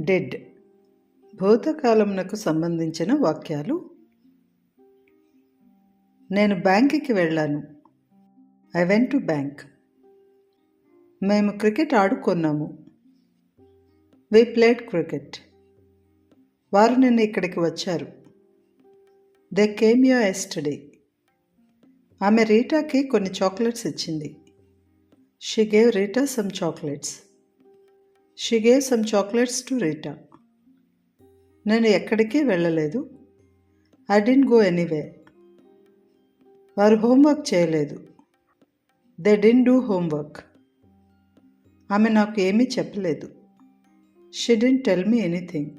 Dead భూతకాలమునకు సంబంధించిన వాక్యాలు. నేను బ్యాంకుకి వెళ్ళాను. I went to bank. మేము క్రికెట్ ఆడుకున్నాము. వి ప్లేడ్ క్రికెట్. వారు నిన్న ఇక్కడికి వచ్చారు. They came here yesterday. ఆమె రీటాకి కొన్ని చాక్లెట్స్ ఇచ్చింది. She gave Rita some chocolates. She gave some chocolates to Rita. నేను ఎక్కడికి వెళ్ళలేదు. I didn't go anywhere. వారు హోంవర్క్ చేయలేదు. They didn't do homework. ఆమె నాకు ఏమీ చెప్పలేదు. She didn't tell me anything.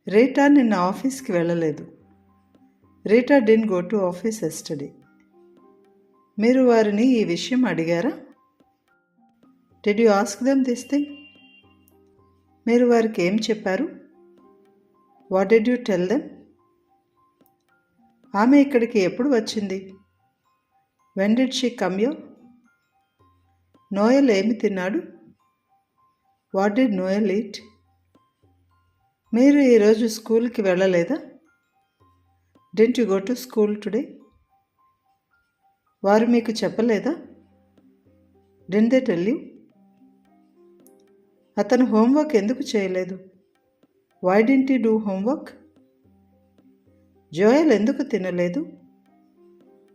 Rita నిన్న ఆఫీస్కి వెళ్ళలేదు. Rita didn't go to office yesterday. మీరు వారిని ఈ విషయం అడిగారా? Did you ask them this thing? మీరు వారికి ఏం చెప్పారు? What did you tell them? ఆమె ఇక్కడికి ఎప్పుడు వచ్చింది? When did she come here? Noel ఏమి తిన్నాడు? What did Noel eat? మీరు ఈరోజు స్కూల్కి వెళ్ళలేదా? Didn't you go to school today? వారు మీకు చెప్పలేదా? Didn't they tell you? అతను హోంవర్క్ ఎందుకు చేయలేదు? Why didn't he do homework? Joel ఎందుకు తినలేదు?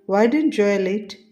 Why didn't Joel eat?